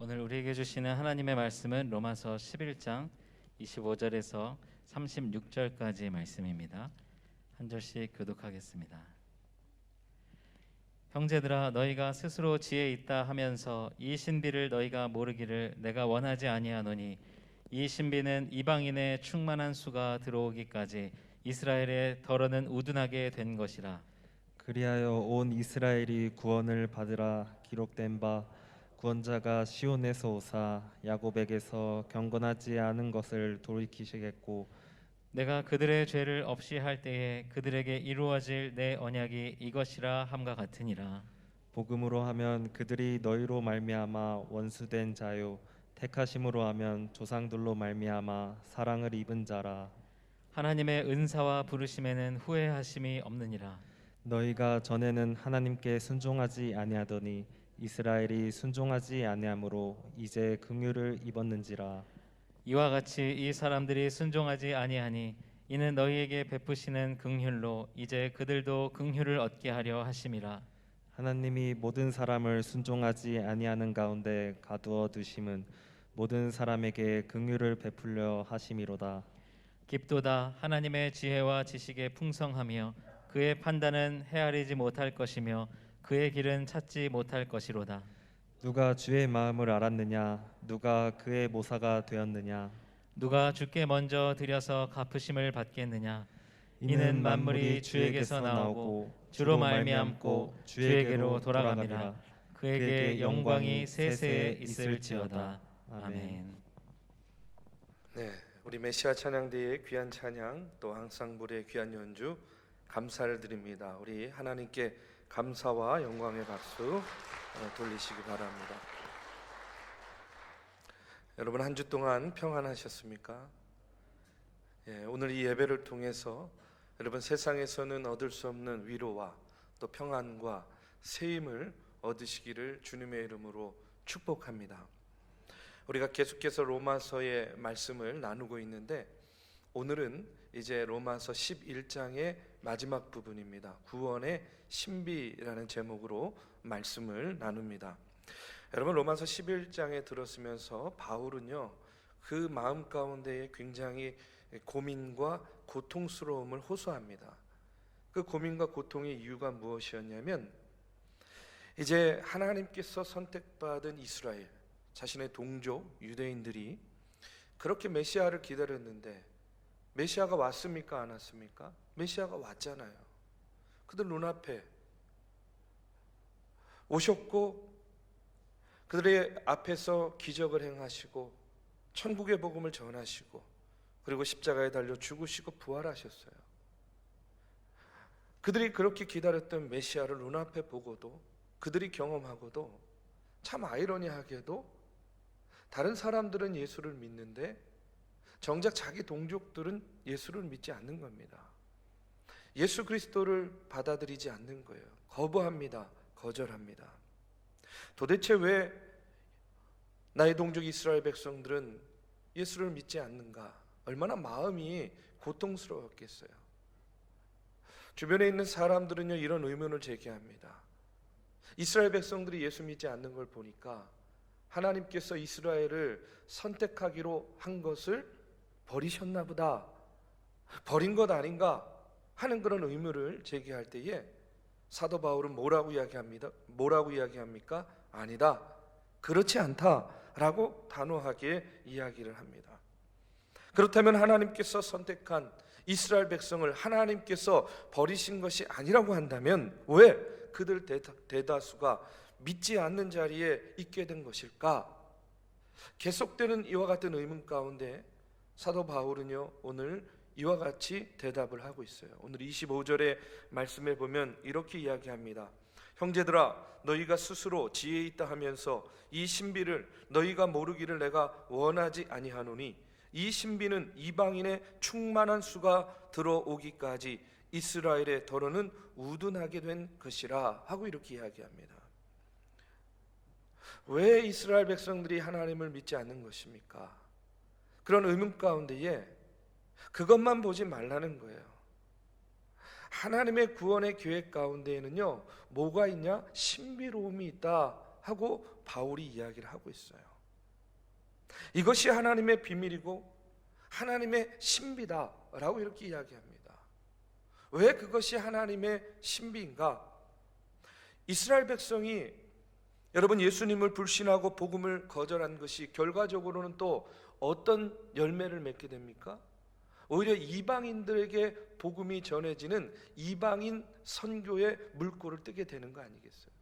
오늘 우리에게 주시는 하나님의 말씀은 로마서 11장 25절에서 36절까지의 말씀입니다. 한 절씩 교독하겠습니다. 형제들아, 너희가 스스로 지혜 있다 하면서 이 신비를 너희가 모르기를 내가 원하지 아니하노니, 이 신비는 이방인의 충만한 수가 들어오기까지 이스라엘의 덜어는 우둔하게 된 것이라. 그리하여 온 이스라엘이 구원을 받으라 기록된 바, 구원자가 시온에서 오사 야곱에게서 경건하지 않은 것을 돌이키시겠고, 내가 그들의 죄를 없이 할 때에 그들에게 이루어질 내 언약이 이것이라 함과 같으니라. 복음으로 하면 그들이 너희로 말미암아 원수된 자요, 택하심으로 하면 조상들로 말미암아 사랑을 입은 자라. 하나님의 은사와 부르심에는 후회하심이 없느니라. 너희가 전에는 하나님께 순종하지 아니하더니 이스라엘이 순종하지 아니하므로 이제 긍휼을 입었는지라. 이와 같이 이 사람들이 순종하지 아니하니 이는 너희에게 베푸시는 긍휼로 이제 그들도 긍휼을 얻게 하려 하심이라. 하나님이 모든 사람을 순종하지 아니하는 가운데 가두어 두심은 모든 사람에게 긍휼을 베풀려 하심이로다. 깊도다 하나님의 지혜와 지식의 풍성하며 그의 판단은 헤아리지 못할 것이며 그의 길은 찾지 못할 것이로다. 누가 주의 마음을 알았느냐? 누가 그의 모사가 되었느냐? 누가 주께 먼저 드려서 갚으심을 받겠느냐? 이는 만물이 주에게서 나오고 주로 말미암고 주에게로 돌아갑니다. 그에게 영광이 세세에 있을지어다. 아멘. 네, 우리 메시아 찬양대의 귀한 찬양, 또 항상불의 귀한 연주 감사를 드립니다. 우리 하나님께 감사와 영광의 박수 돌리시기 바랍니다. 여러분, 한 주 동안 평안하셨습니까? 오늘 이 예배를 통해서 여러분 세상에서는 얻을 수 없는 위로와 또 평안과 새 힘을 얻으시기를 주님의 이름으로 축복합니다. 우리가 계속해서 로마서의 말씀을 나누고 있는데, 오늘은 이제 로마서 11장의 마지막 부분입니다. 구원의 신비라는 제목으로 말씀을 나눕니다. 여러분, 로마서 11장에 들었으면서 바울은요, 그 마음 가운데에 굉장히 고민과 고통스러움을 호소합니다. 그 고민과 고통의 이유가 무엇이었냐면, 이제 하나님께서 선택받은 이스라엘, 자신의 동족 유대인들이 그렇게 메시아를 기다렸는데 메시아가 왔습니까? 안 왔습니까? 메시아가 왔잖아요. 그들 눈앞에 오셨고 그들의 앞에서 기적을 행하시고 천국의 복음을 전하시고 그리고 십자가에 달려 죽으시고 부활하셨어요. 그들이 그렇게 기다렸던 메시아를 눈앞에 보고도, 그들이 경험하고도 참 아이러니하게도 다른 사람들은 예수를 믿는데 정작 자기 동족들은 예수를 믿지 않는 겁니다. 예수 그리스도를 받아들이지 않는 거예요. 거부합니다. 거절합니다. 도대체 왜 나의 동족 이스라엘 백성들은 예수를 믿지 않는가? 얼마나 마음이 고통스러웠겠어요. 주변에 있는 사람들은요, 이런 의문을 제기합니다. 이스라엘 백성들이 예수 믿지 않는 걸 보니까 하나님께서 이스라엘을 선택하기로 한 것을 버리셨나 보다, 버린 것 아닌가 하는 그런 의문을 제기할 때에 사도 바울은 뭐라고 이야기합니까? 아니다, 그렇지 않다라고 단호하게 이야기를 합니다. 그렇다면 하나님께서 선택한 이스라엘 백성을 하나님께서 버리신 것이 아니라고 한다면 왜 그들 대다수가 믿지 않는 자리에 있게 된 것일까? 계속되는 이와 같은 의문 가운데 사도 바울은요, 오늘 이와 같이 대답을 하고 있어요. 오늘 25절의 말씀에 보면 이렇게 이야기합니다. 형제들아, 너희가 스스로 지혜 있다 하면서 이 신비를 너희가 모르기를 내가 원하지 아니하노니, 이 신비는 이방인의 충만한 수가 들어오기까지 이스라엘의 덜어는 우둔하게 된 것이라 하고 이렇게 이야기합니다. 왜 이스라엘 백성들이 하나님을 믿지 않는 것입니까? 그런 의문 가운데에 그것만 보지 말라는 거예요. 하나님의 구원의 계획 가운데에는요, 뭐가 있냐? 신비로움이 있다 하고 바울이 이야기를 하고 있어요. 이것이 하나님의 비밀이고 하나님의 신비다라고 이렇게 이야기합니다. 왜 그것이 하나님의 신비인가? 이스라엘 백성이 여러분 예수님을 불신하고 복음을 거절한 것이 결과적으로는 또 어떤 열매를 맺게 됩니까? 오히려 이방인들에게 복음이 전해지는 이방인 선교의 물꼬를 뜨게 되는 거 아니겠어요?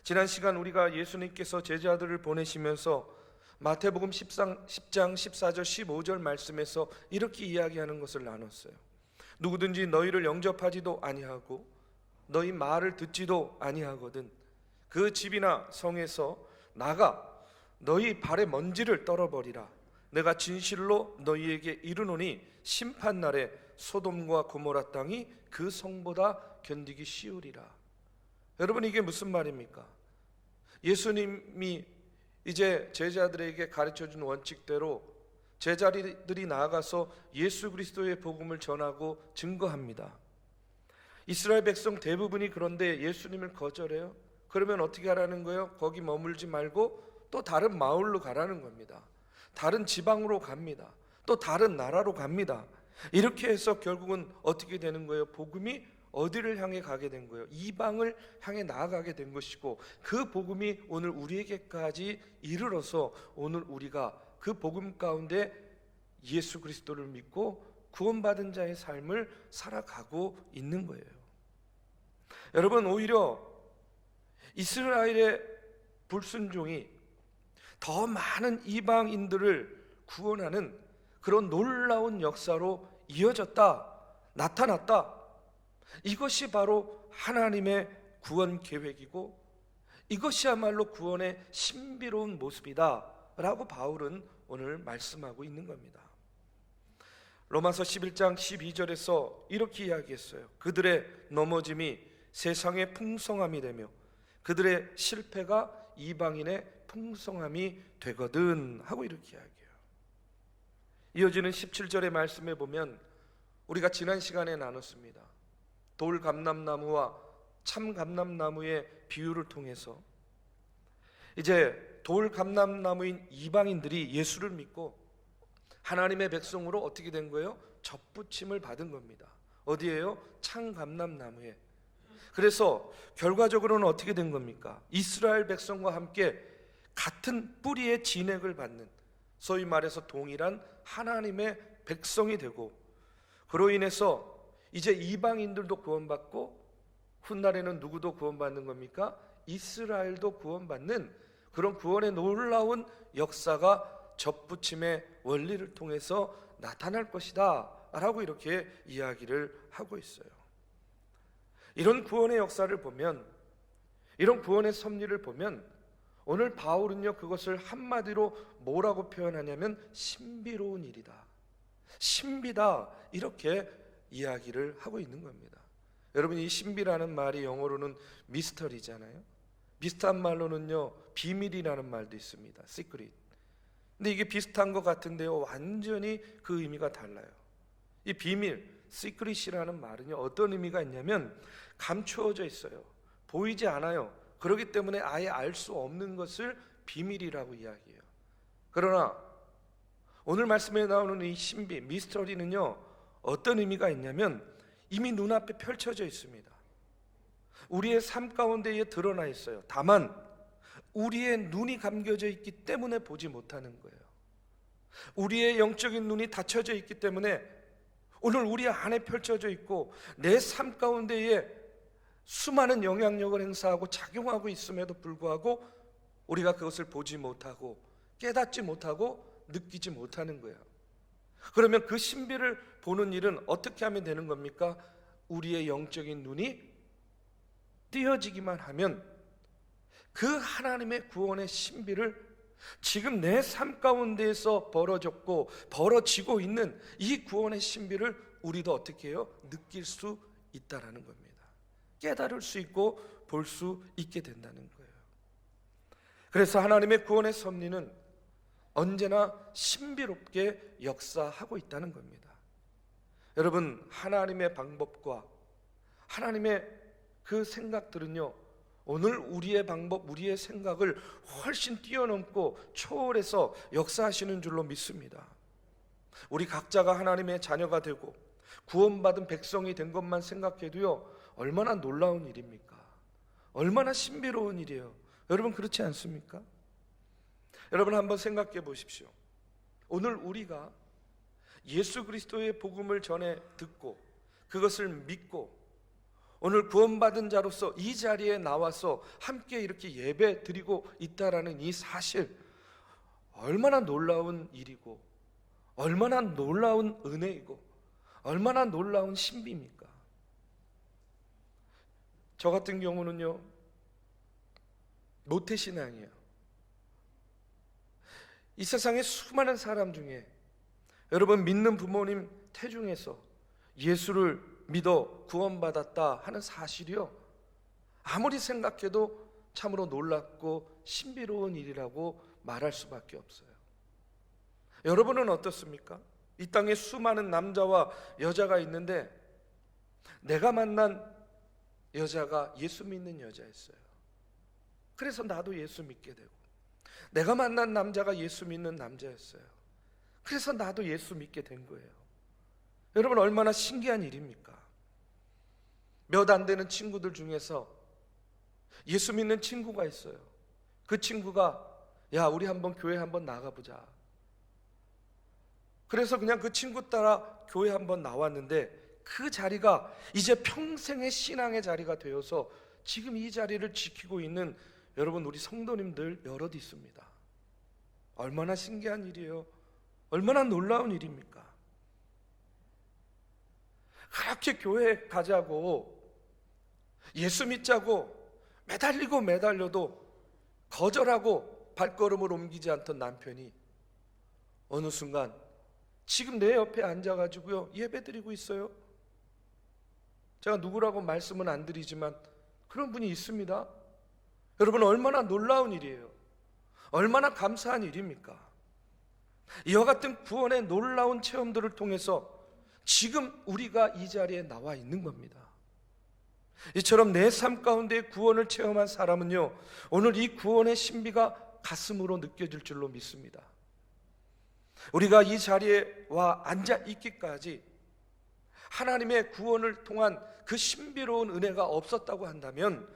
지난 시간 우리가 예수님께서 제자들을 보내시면서 마태복음 10장 14절 15절 말씀에서 이렇게 이야기하는 것을 나눴어요. 누구든지 너희를 영접하지도 아니하고 너희 말을 듣지도 아니하거든 그 집이나 성에서 나가 너희 발의 먼지를 떨어버리라. 내가 진실로 너희에게 이르노니 심판날에 소돔과 고모라 땅이 그 성보다 견디기 쉬우리라. 여러분 이게 무슨 말입니까? 예수님이 이제 제자들에게 가르쳐준 원칙대로 제자들이 나아가서 예수 그리스도의 복음을 전하고 증거합니다. 이스라엘 백성 대부분이 그런데 예수님을 거절해요. 그러면 어떻게 하라는 거예요? 거기 머물지 말고 또 다른 마을로 가라는 겁니다. 다른 지방으로 갑니다. 또 다른 나라로 갑니다. 이렇게 해서 결국은 어떻게 되는 거예요? 복음이 어디를 향해 가게 된 거예요? 이방을 향해 나아가게 된 것이고 그 복음이 오늘 우리에게까지 이르러서 오늘 우리가 그 복음 가운데 예수 그리스도를 믿고 구원받은 자의 삶을 살아가고 있는 거예요. 여러분 오히려 이스라엘의 불순종이 더 많은 이방인들을 구원하는 그런 놀라운 역사로 이어졌다, 나타났다. 이것이 바로 하나님의 구원 계획이고 이것이야말로 구원의 신비로운 모습이다 라고 바울은 오늘 말씀하고 있는 겁니다. 로마서 11장 12절에서 이렇게 이야기했어요. 그들의 넘어짐이 세상의 풍성함이 되며 그들의 실패가 이방인의 풍성함이 되거든 하고 이렇게 이야기해요. 이어지는 17절의 말씀에 보면 우리가 지난 시간에 나눴습니다. 돌 감람나무와 참 감람나무의 비유를 통해서 이제 돌 감람나무인 이방인들이 예수를 믿고 하나님의 백성으로 어떻게 된 거예요? 접붙임을 받은 겁니다. 어디에요? 참 감람나무에. 그래서 결과적으로는 어떻게 된 겁니까? 이스라엘 백성과 함께 같은 뿌리의 진액을 받는, 소위 말해서 동일한 하나님의 백성이 되고, 그로 인해서 이제 이방인들도 구원받고 훗날에는 누구도 구원받는 겁니까? 이스라엘도 구원받는 그런 구원의 놀라운 역사가 접붙임의 원리를 통해서 나타날 것이다 라고 이렇게 이야기를 하고 있어요. 이런 구원의 역사를 보면, 이런 구원의 섭리를 보면 오늘 바울은요 그것을 한마디로 뭐라고 표현하냐면 신비로운 일이다, 신비다 이렇게 이야기를 하고 있는 겁니다. 여러분 이 신비라는 말이 영어로는 미스터리잖아요. 비슷한 말로는요 비밀이라는 말도 있습니다. 시크릿. 근데 이게 비슷한 것 같은데요 완전히 그 의미가 달라요. 이 비밀, 시크릿이라는 말은요 어떤 의미가 있냐면 감추어져 있어요. 보이지 않아요. 그렇기 때문에 아예 알 수 없는 것을 비밀이라고 이야기해요. 그러나 오늘 말씀에 나오는 이 신비, 미스터리는요 어떤 의미가 있냐면 이미 눈앞에 펼쳐져 있습니다. 우리의 삶 가운데에 드러나 있어요. 다만 우리의 눈이 감겨져 있기 때문에 보지 못하는 거예요. 우리의 영적인 눈이 닫혀져 있기 때문에 오늘 우리 안에 펼쳐져 있고 내 삶 가운데에 수많은 영향력을 행사하고 작용하고 있음에도 불구하고 우리가 그것을 보지 못하고 깨닫지 못하고 느끼지 못하는 거예요. 그러면 그 신비를 보는 일은 어떻게 하면 되는 겁니까? 우리의 영적인 눈이 띄어지기만 하면 그 하나님의 구원의 신비를 지금 내 삶 가운데에서 벌어졌고 벌어지고 있는 이 구원의 신비를 우리도 어떻게 해요? 느낄 수 있다라는 겁니다. 깨달을 수 있고 볼 수 있게 된다는 거예요. 그래서 하나님의 구원의 섭리는 언제나 신비롭게 역사하고 있다는 겁니다. 여러분 하나님의 방법과 하나님의 그 생각들은요 오늘 우리의 방법, 우리의 생각을 훨씬 뛰어넘고 초월해서 역사하시는 줄로 믿습니다. 우리 각자가 하나님의 자녀가 되고 구원받은 백성이 된 것만 생각해도요, 얼마나 놀라운 일입니까? 얼마나 신비로운 일이에요. 여러분, 그렇지 않습니까? 여러분, 한번 생각해 보십시오. 오늘 우리가 예수 그리스도의 복음을 전해 듣고 그것을 믿고 오늘 구원받은 자로서 이 자리에 나와서 함께 이렇게 예배 드리고 있다라는 이 사실, 얼마나 놀라운 일이고 얼마나 놀라운 은혜이고 얼마나 놀라운 신비입니까? 저 같은 경우는요, 모태신앙이에요. 이 세상의 수많은 사람 중에 여러분 믿는 부모님 태중에서 예수를 믿어 구원받았다 하는 사실이요, 아무리 생각해도 참으로 놀랍고 신비로운 일이라고 말할 수밖에 없어요. 여러분은 어떻습니까? 이 땅에 수많은 남자와 여자가 있는데 내가 만난 여자가 예수 믿는 여자였어요. 그래서 나도 예수 믿게 되고, 내가 만난 남자가 예수 믿는 남자였어요. 그래서 나도 예수 믿게 된 거예요. 여러분, 얼마나 신기한 일입니까? 몇 안 되는 친구들 중에서 예수 믿는 친구가 있어요. 그 친구가 야, 우리 한번 교회 한번 나가보자. 그래서 그냥 그 친구 따라 교회 한번 나왔는데 그 자리가 이제 평생의 신앙의 자리가 되어서 지금 이 자리를 지키고 있는 여러분, 우리 성도님들 여럿 있습니다. 얼마나 신기한 일이에요. 얼마나 놀라운 일입니까? 그렇게 교회 가자고 예수 믿자고 매달리고 매달려도 거절하고 발걸음을 옮기지 않던 남편이 어느 순간 지금 내 옆에 앉아가지고요, 예배드리고 있어요. 제가 누구라고 말씀은 안 드리지만 그런 분이 있습니다. 여러분, 얼마나 놀라운 일이에요. 얼마나 감사한 일입니까? 이와 같은 구원의 놀라운 체험들을 통해서 지금 우리가 이 자리에 나와 있는 겁니다. 이처럼 내 삶 가운데 구원을 체험한 사람은요, 오늘 이 구원의 신비가 가슴으로 느껴질 줄로 믿습니다. 우리가 이 자리에 와 앉아 있기까지 하나님의 구원을 통한 그 신비로운 은혜가 없었다고 한다면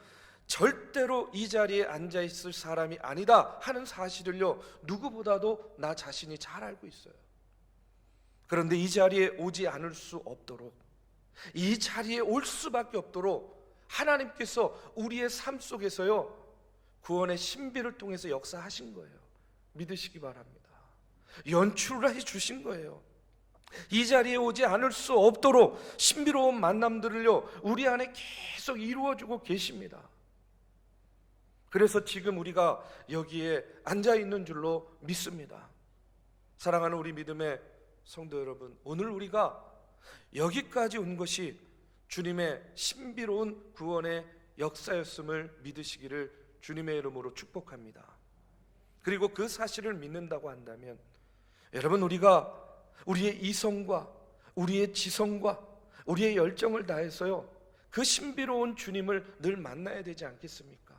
절대로 이 자리에 앉아 있을 사람이 아니다 하는 사실을요, 누구보다도 나 자신이 잘 알고 있어요. 그런데 이 자리에 오지 않을 수 없도록, 이 자리에 올 수밖에 없도록 하나님께서 우리의 삶 속에서요, 구원의 신비를 통해서 역사하신 거예요. 믿으시기 바랍니다. 연출을 해주신 거예요. 이 자리에 오지 않을 수 없도록 신비로운 만남들을요, 우리 안에 계속 이루어주고 계십니다. 그래서 지금 우리가 여기에 앉아 있는 줄로 믿습니다. 사랑하는 우리 믿음의 성도 여러분, 오늘 우리가 여기까지 온 것이 주님의 신비로운 구원의 역사였음을 믿으시기를 주님의 이름으로 축복합니다. 그리고 그 사실을 믿는다고 한다면 여러분, 우리가 우리의 이성과 우리의 지성과 우리의 열정을 다해서요, 그 신비로운 주님을 늘 만나야 되지 않겠습니까?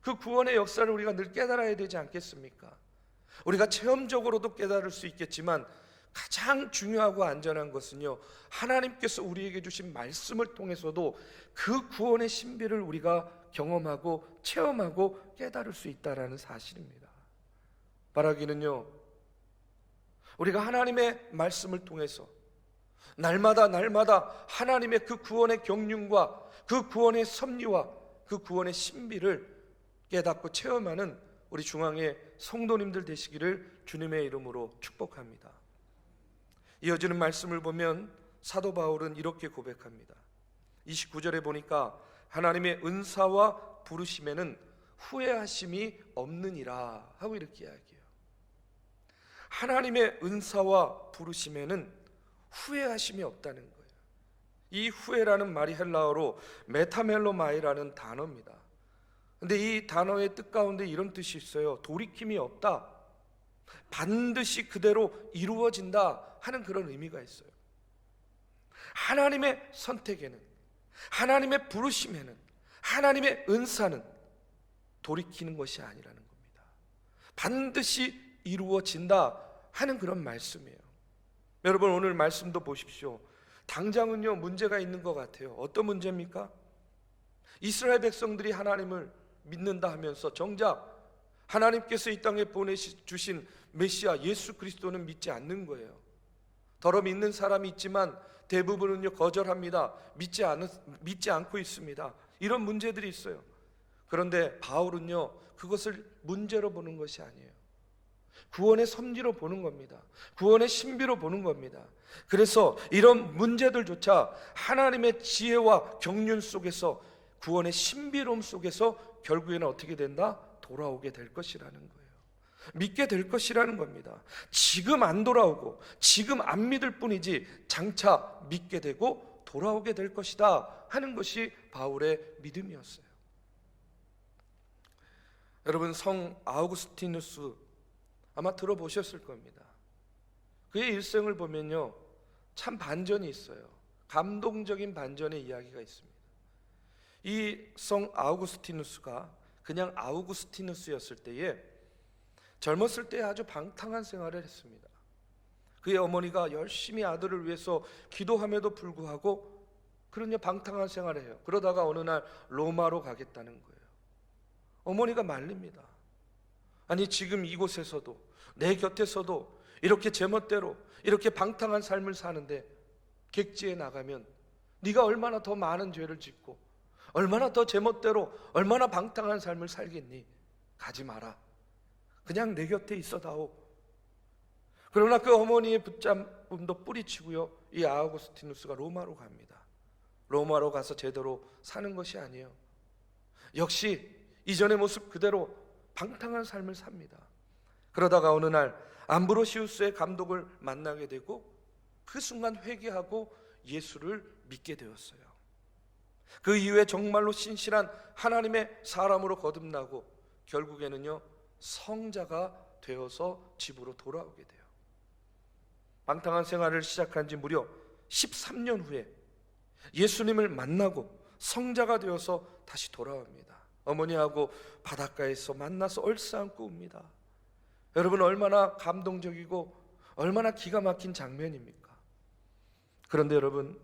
그 구원의 역사를 우리가 늘 깨달아야 되지 않겠습니까? 우리가 체험적으로도 깨달을 수 있겠지만 가장 중요하고 안전한 것은요, 하나님께서 우리에게 주신 말씀을 통해서도 그 구원의 신비를 우리가 경험하고 체험하고 깨달을 수 있다는 사실입니다. 바라기는요, 우리가 하나님의 말씀을 통해서 날마다 하나님의 그 구원의 경륜과 그 구원의 섭리와 그 구원의 신비를 깨닫고 체험하는 우리 중앙의 성도님들 되시기를 주님의 이름으로 축복합니다. 이어지는 말씀을 보면 사도 바울은 이렇게 고백합니다. 29절에 보니까 하나님의 은사와 부르심에는 후회하심이 없느니라 하고 이렇게 이야기해요. 하나님의 은사와 부르심에는 후회하심이 없다는 거예요. 이 후회라는 말이 헬라어로 메타멜로마이라는 단어입니다. 근데 이 단어의 뜻 가운데 이런 뜻이 있어요. 돌이킴이 없다, 반드시 그대로 이루어진다 하는 그런 의미가 있어요. 하나님의 선택에는, 하나님의 부르심에는, 하나님의 은사는 돌이키는 것이 아니라는 겁니다. 반드시 이루어진다 하는 그런 말씀이에요. 여러분, 오늘 말씀도 보십시오. 당장은요 문제가 있는 것 같아요. 어떤 문제입니까? 이스라엘 백성들이 하나님을 믿는다 하면서 정작 하나님께서 이 땅에 보내주신 메시아 예수 그리스도는 믿지 않는 거예요. 더러 믿는 사람이 있지만 대부분은요 거절합니다. 믿지 않고 있습니다. 이런 문제들이 있어요. 그런데 바울은요 그것을 문제로 보는 것이 아니에요. 구원의 섭리로 보는 겁니다. 구원의 신비로 보는 겁니다. 그래서 이런 문제들조차 하나님의 지혜와 경륜 속에서, 구원의 신비로움 속에서 결국에는 어떻게 된다? 돌아오게 될 것이라는 거예요. 믿게 될 것이라는 겁니다. 지금 안 돌아오고 지금 안 믿을 뿐이지 장차 믿게 되고 돌아오게 될 것이다 하는 것이 바울의 믿음이었어요. 여러분, 성 아우구스티누스 아마 들어보셨을 겁니다. 그의 일생을 보면요 참 반전이 있어요. 감동적인 반전의 이야기가 있습니다. 이 성 아우구스티누스가 그냥 아우구스티누스였을 때에, 젊었을 때 아주 방탕한 생활을 했습니다. 그의 어머니가 열심히 아들을 위해서 기도함에도 불구하고 그런 방탕한 생활을 해요. 그러다가 어느 날 로마로 가겠다는 거예요. 어머니가 말립니다. 아니, 지금 이곳에서도 내 곁에서도 이렇게 제멋대로 이렇게 방탕한 삶을 사는데 객지에 나가면 네가 얼마나 더 많은 죄를 짓고 얼마나 더 제멋대로 얼마나 방탕한 삶을 살겠니? 가지 마라. 그냥 내 곁에 있어다오. 그러나 그 어머니의 붙잡음도 뿌리치고요 이 아우구스티누스가 로마로 갑니다. 로마로 가서 제대로 사는 것이 아니에요. 역시 이전의 모습 그대로 방탕한 삶을 삽니다. 그러다가 어느 날 암브로시우스의 감독을 만나게 되고 그 순간 회개하고 예수를 믿게 되었어요. 그 이후에 정말로 신실한 하나님의 사람으로 거듭나고 결국에는요 성자가 되어서 집으로 돌아오게 돼요. 방탕한 생활을 시작한 지 무려 13년 후에 예수님을 만나고 성자가 되어서 다시 돌아옵니다. 어머니하고 바닷가에서 만나서 얼싸안고 웁니다. 여러분, 얼마나 감동적이고 얼마나 기가 막힌 장면입니까? 그런데 여러분,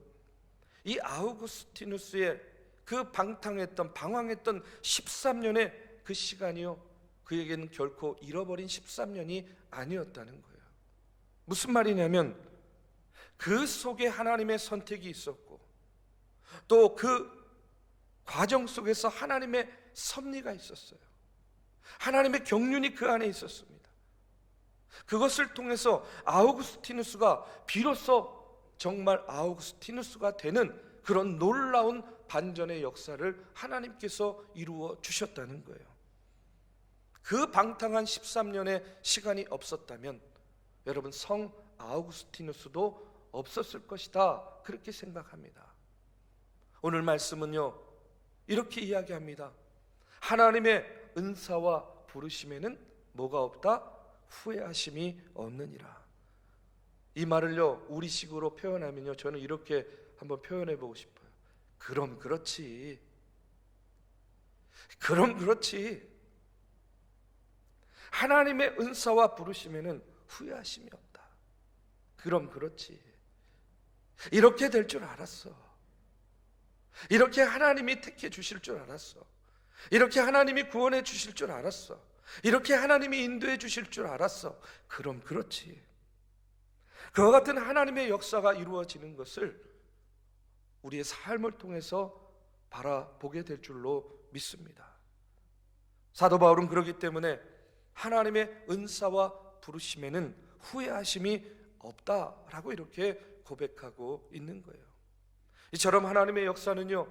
이 아우구스티누스의 그 방탕했던 방황했던 13년의 그 시간이요 그에게는 결코 잃어버린 13년이 아니었다는 거예요. 무슨 말이냐면 그 속에 하나님의 선택이 있었고 또 그 과정 속에서 하나님의 섭리가 있었어요. 하나님의 경륜이 그 안에 있었습니다. 그것을 통해서 아우구스티누스가 비로소 정말 아우구스티누스가 되는 그런 놀라운 반전의 역사를 하나님께서 이루어 주셨다는 거예요. 그 방탕한 13년의 시간이 없었다면 여러분, 성 아우구스티누스도 없었을 것이다, 그렇게 생각합니다. 오늘 말씀은요 이렇게 이야기합니다. 하나님의 은사와 부르심에는 뭐가 없다? 후회하심이 없느니라. 이 말을요 우리식으로 표현하면요 저는 이렇게 한번 표현해 보고 싶어요. 그럼 그렇지. 그럼 그렇지. 하나님의 은사와 부르심에는 후회하심이 없다. 그럼 그렇지. 이렇게 될 줄 알았어. 이렇게 하나님이 택해 주실 줄 알았어. 이렇게 하나님이 구원해 주실 줄 알았어. 이렇게 하나님이 인도해 주실 줄 알았어. 그럼 그렇지. 그와 같은 하나님의 역사가 이루어지는 것을 우리의 삶을 통해서 바라보게 될 줄로 믿습니다. 사도 바울은 그렇기 때문에 하나님의 은사와 부르심에는 후회하심이 없다라고 이렇게 고백하고 있는 거예요. 이처럼 하나님의 역사는요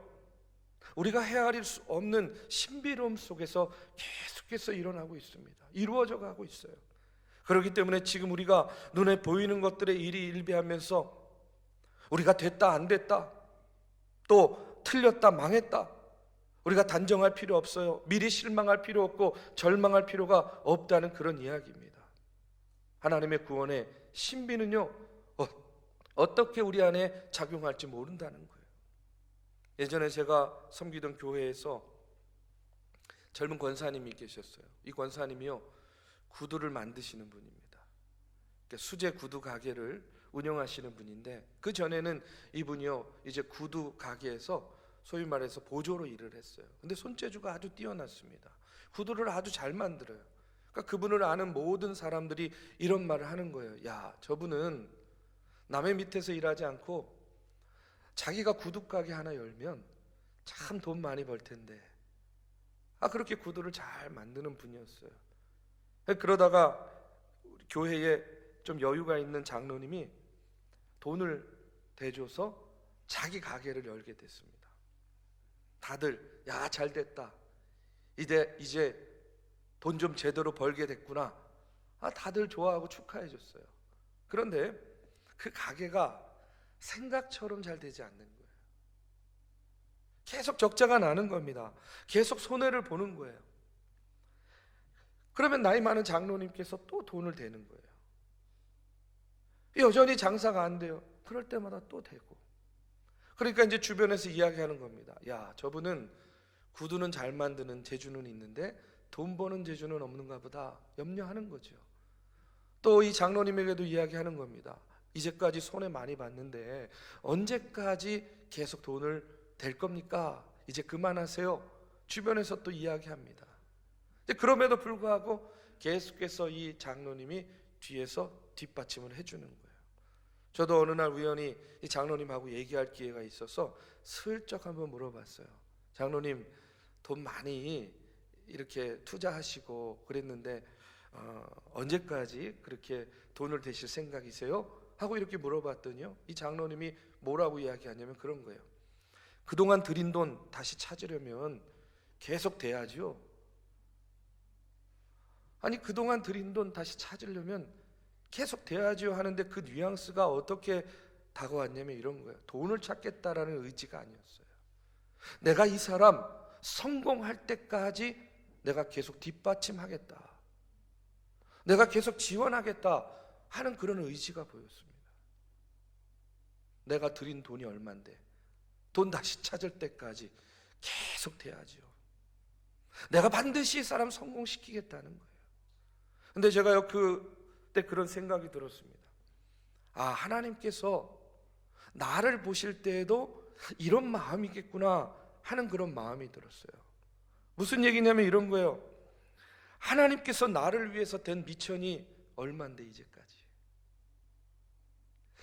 우리가 헤아릴 수 없는 신비로움 속에서 계속해서 일어나고 있습니다. 이루어져 가고 있어요. 그렇기 때문에 지금 우리가 눈에 보이는 것들의 일이 일비하면서 우리가 됐다 안 됐다 또 틀렸다 망했다 우리가 단정할 필요 없어요. 미리 실망할 필요 없고 절망할 필요가 없다는 그런 이야기입니다. 하나님의 구원의 신비는요 어떻게 우리 안에 작용할지 모른다는 거예요. 예전에 제가 섬기던 교회에서 젊은 권사님이 계셨어요. 이 권사님이요, 구두를 만드시는 분입니다. 수제 구두 가게를 운영하시는 분인데, 그 전에는 이분이요 이제 구두 가게에서 소위 말해서 보조로 일을 했어요. 근데 손재주가 아주 뛰어났습니다. 구두를 아주 잘 만들어요. 그러니까 그분을 아는 모든 사람들이 이런 말을 하는 거예요. 야, 저분은 남의 밑에서 일하지 않고 자기가 구두 가게 하나 열면 참 돈 많이 벌 텐데. 그렇게 구두를 잘 만드는 분이었어요. 그러다가 교회에 좀 여유가 있는 장로님이 돈을 대줘서 자기 가게를 열게 됐습니다. 다들 야, 잘 됐다, 이제 돈 좀 제대로 벌게 됐구나, 다들 좋아하고 축하해 줬어요. 그런데 그 가게가 생각처럼 잘 되지 않는 거예요. 계속 적자가 나는 겁니다. 계속 손해를 보는 거예요. 그러면 나이 많은 장로님께서 또 돈을 대는 거예요. 여전히 장사가 안 돼요. 그럴 때마다 또 대고. 그러니까 이제 주변에서 이야기하는 겁니다. 야, 저분은 구두는 잘 만드는 재주는 있는데 돈 버는 재주는 없는가 보다, 염려하는 거죠. 또 이 장로님에게도 이야기하는 겁니다. 이제까지 손해 많이 봤는데 언제까지 계속 돈을 댈 겁니까? 이제 그만하세요. 주변에서 또 이야기합니다. 그럼에도 불구하고 계속해서 이 장로님이 뒤에서 뒷받침을 해주는 거예요. 저도 어느 날 우연히 이 장로님하고 얘기할 기회가 있어서 슬쩍 한번 물어봤어요. 장로님, 돈 많이 이렇게 투자하시고 그랬는데 언제까지 그렇게 돈을 대실 생각이세요? 하고 이렇게 물어봤더니요, 이 장로님이 뭐라고 이야기하냐면 그런 거예요. 그동안 들인 돈 다시 찾으려면 계속 대야죠. 아니, 그동안 들인 돈 다시 찾으려면 계속 대야죠 하는데 그 뉘앙스가 어떻게 다가왔냐면 이런 거예요. 돈을 찾겠다라는 의지가 아니었어요. 내가 이 사람 성공할 때까지 내가 계속 뒷받침하겠다, 내가 계속 지원하겠다 하는 그런 의지가 보였습니다. 내가 들인 돈이 얼만데 돈 다시 찾을 때까지 계속 돼야죠. 내가 반드시 이 사람 성공시키겠다는 거예요. 근데 제가요 그때 그런 생각이 들었습니다. 하나님께서 나를 보실 때에도 이런 마음이겠구나 하는 그런 마음이 들었어요. 무슨 얘기냐면 이런 거예요. 하나님께서 나를 위해서 된 미천이 얼만데 이제까지.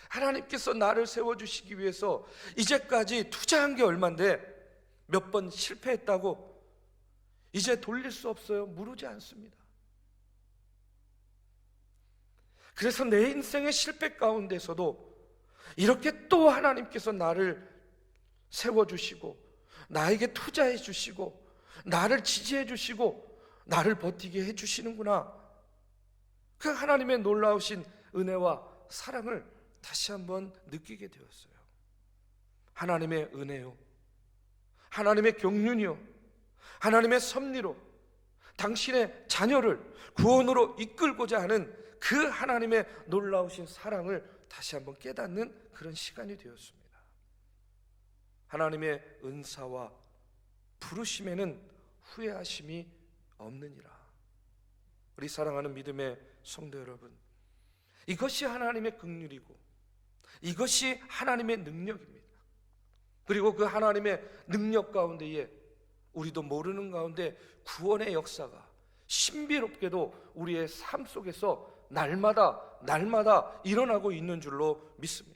하나님께서 나를 세워주시기 위해서 이제까지 투자한 게 얼만데 몇 번 실패했다고 이제 돌릴 수 없어요? 무르지 않습니다. 그래서 내 인생의 실패 가운데서도 이렇게 또 하나님께서 나를 세워주시고 나에게 투자해 주시고 나를 지지해 주시고 나를 버티게 해주시는구나, 그 하나님의 놀라우신 은혜와 사랑을 다시 한번 느끼게 되었어요. 하나님의 은혜요, 하나님의 경륜이요, 하나님의 섭리로 당신의 자녀를 구원으로 이끌고자 하는 그 하나님의 놀라우신 사랑을 다시 한번 깨닫는 그런 시간이 되었습니다. 하나님의 은사와 부르심에는 후회하심이 없느니라. 우리 사랑하는 믿음의 성도 여러분, 이것이 하나님의 긍휼이고 이것이 하나님의 능력입니다. 그리고 그 하나님의 능력 가운데에 우리도 모르는 가운데 구원의 역사가 신비롭게도 우리의 삶 속에서 날마다 일어나고 있는 줄로 믿습니다.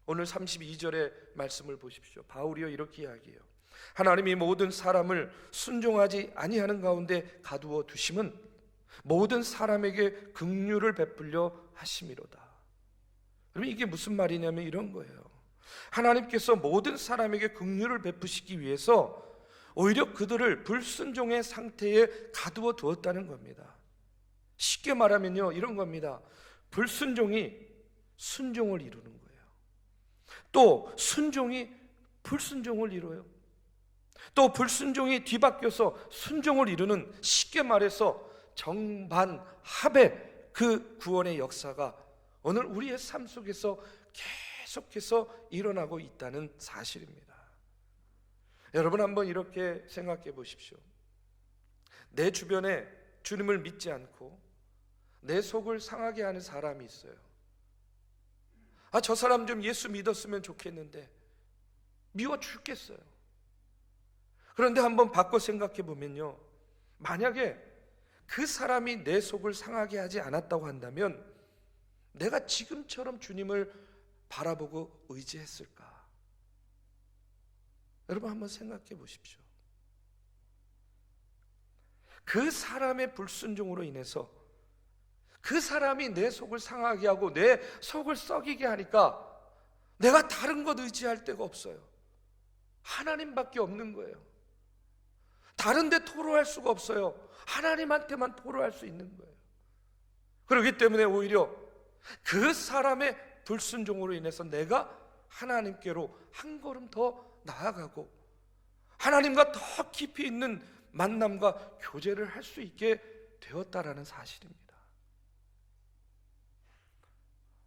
오늘 32절의 말씀을 보십시오. 바울이요 이렇게 이야기해요. 하나님이 모든 사람을 순종하지 아니하는 가운데 가두어 두심은 모든 사람에게 긍휼을 베풀려 하심이로다. 그럼 이게 무슨 말이냐면 이런 거예요. 하나님께서 모든 사람에게 긍휼을 베푸시기 위해서 오히려 그들을 불순종의 상태에 가두어 두었다는 겁니다. 쉽게 말하면요 이런 겁니다. 불순종이 순종을 이루는 거예요. 또 순종이 불순종을 이뤄요. 또 불순종이 뒤바뀌어서 순종을 이루는, 쉽게 말해서 정반합의 그 구원의 역사가 오늘 우리의 삶 속에서 계속해서 일어나고 있다는 사실입니다. 여러분 한번 이렇게 생각해 보십시오. 내 주변에 주님을 믿지 않고 내 속을 상하게 하는 사람이 있어요. 저 사람 좀 예수 믿었으면 좋겠는데 미워 죽겠어요. 그런데 한번 바꿔 생각해 보면요, 만약에 그 사람이 내 속을 상하게 하지 않았다고 한다면 내가 지금처럼 주님을 바라보고 의지했을까? 여러분 한번 생각해 보십시오. 그 사람의 불순종으로 인해서 그 사람이 내 속을 상하게 하고 내 속을 썩이게 하니까 내가 다른 것 의지할 데가 없어요. 하나님밖에 없는 거예요. 다른 데 토로할 수가 없어요. 하나님한테만 토로할 수 있는 거예요. 그렇기 때문에 오히려 그 사람의 불순종으로 인해서 내가 하나님께로 한 걸음 더 나아가고 하나님과 더 깊이 있는 만남과 교제를 할 수 있게 되었다라는 사실입니다.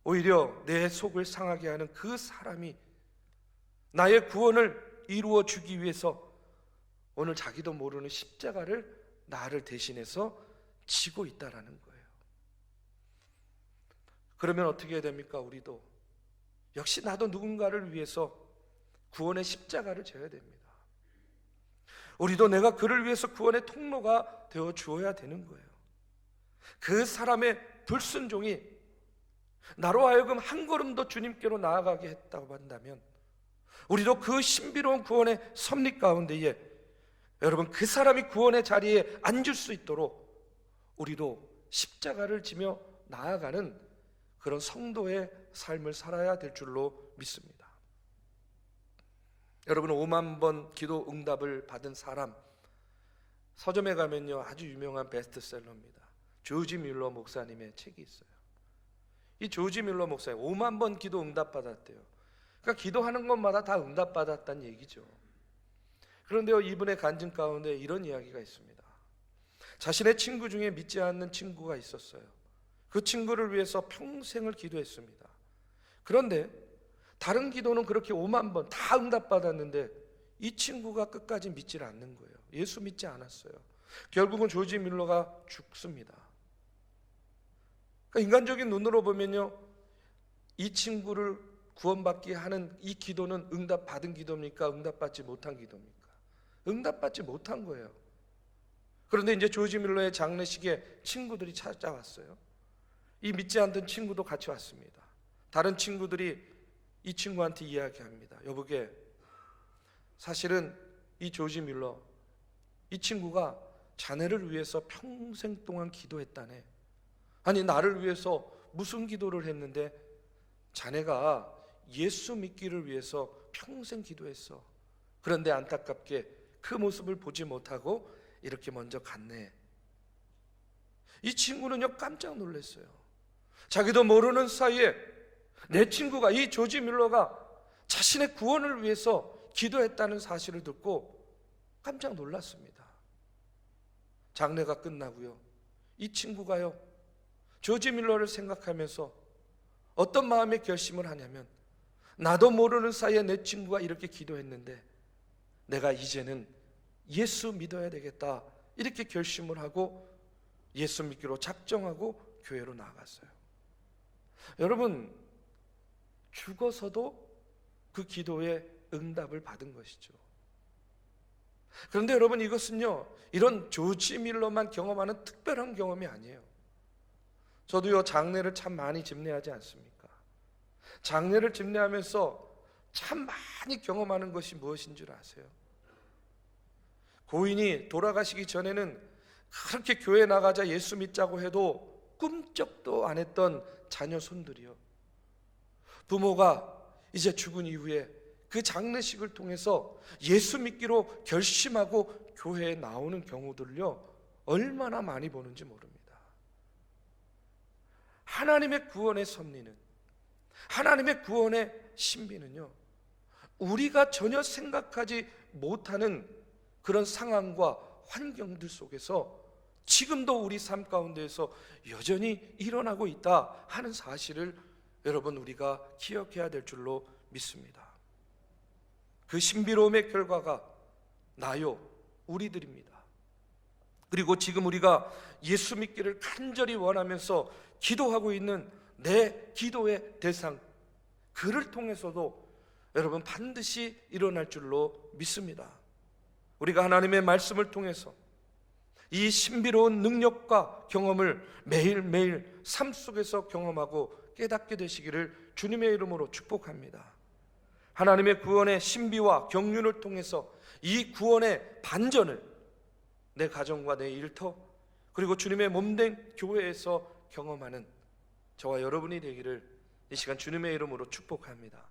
오히려 내 속을 상하게 하는 그 사람이 나의 구원을 이루어 주기 위해서 오늘 자기도 모르는 십자가를 나를 대신해서 지고 있다라는 거예요. 그러면 어떻게 해야 됩니까? 우리도 역시 나도 누군가를 위해서 구원의 십자가를 져야 됩니다. 우리도 내가 그를 위해서 구원의 통로가 되어 주어야 되는 거예요. 그 사람의 불순종이 나로 하여금 한 걸음 더 주님께로 나아가게 했다고 한다면 우리도 그 신비로운 구원의 섭리 가운데에 여러분 그 사람이 구원의 자리에 앉을 수 있도록 우리도 십자가를 지며 나아가는 그런 성도의 삶을 살아야 될 줄로 믿습니다. 여러분 5만 번 기도 응답을 받은 사람, 서점에 가면요 아주 유명한 베스트셀러입니다. 조지 밀러 목사님의 책이 있어요. 이 조지 밀러 목사님 5만 번 기도 응답 받았대요. 그러니까 기도하는 것마다 다 응답 받았다는 얘기죠. 그런데요 이분의 간증 가운데 이런 이야기가 있습니다. 자신의 친구 중에 믿지 않는 친구가 있었어요. 그 친구를 위해서 평생을 기도했습니다. 그런데 다른 기도는 그렇게 5만 번 다 응답받았는데 이 친구가 끝까지 믿질 않는 거예요. 예수 믿지 않았어요. 결국은 조지 밀러가 죽습니다. 그러니까 인간적인 눈으로 보면요 이 친구를 구원받게 하는 이 기도는 응답받은 기도입니까? 응답받지 못한 기도입니까? 응답받지 못한 거예요. 그런데 이제 조지 밀러의 장례식에 친구들이 찾아왔어요. 이 믿지 않던 친구도 같이 왔습니다. 다른 친구들이 이 친구한테 이야기합니다. 여보게, 사실은 이 조지 밀러, 이 친구가 자네를 위해서 평생 동안 기도했다네. 아니 나를 위해서 무슨 기도를 했는데 자네가 예수 믿기를 위해서 평생 기도했어. 그런데 안타깝게 그 모습을 보지 못하고 이렇게 먼저 갔네. 이 친구는요 깜짝 놀랐어요. 자기도 모르는 사이에 내 친구가, 이 조지 밀러가 자신의 구원을 위해서 기도했다는 사실을 듣고 깜짝 놀랐습니다. 장례가 끝나고요 이 친구가요 조지 밀러를 생각하면서 어떤 마음의 결심을 하냐면 나도 모르는 사이에 내 친구가 이렇게 기도했는데 내가 이제는 예수 믿어야 되겠다 이렇게 결심을 하고 예수 믿기로 작정하고 교회로 나갔어요. 여러분 죽어서도 그 기도에 응답을 받은 것이죠. 그런데 여러분 이것은요 이런 조지 밀러만 경험하는 특별한 경험이 아니에요. 저도요 장례를 참 많이 집례하지 않습니까? 장례를 집례하면서 참 많이 경험하는 것이 무엇인 줄 아세요? 고인이 돌아가시기 전에는 그렇게 교회 나가자 예수 믿자고 해도 꿈쩍도 안 했던 자녀 손들이요 부모가 이제 죽은 이후에 그 장례식을 통해서 예수 믿기로 결심하고 교회에 나오는 경우들을요 얼마나 많이 보는지 모릅니다. 하나님의 구원의 섭리는, 하나님의 구원의 신비는요 우리가 전혀 생각하지 못하는 그런 상황과 환경들 속에서 지금도 우리 삶 가운데에서 여전히 일어나고 있다 하는 사실을 여러분 우리가 기억해야 될 줄로 믿습니다. 그 신비로움의 결과가 나요, 우리들입니다. 그리고 지금 우리가 예수 믿기를 간절히 원하면서 기도하고 있는 내 기도의 대상, 그를 통해서도 여러분 반드시 일어날 줄로 믿습니다. 우리가 하나님의 말씀을 통해서 이 신비로운 능력과 경험을 매일매일 삶 속에서 경험하고 깨닫게 되시기를 주님의 이름으로 축복합니다. 하나님의 구원의 신비와 경륜을 통해서 이 구원의 반전을 내 가정과 내 일터, 그리고 주님의 몸된 교회에서 경험하는 저와 여러분이 되기를 이 시간 주님의 이름으로 축복합니다.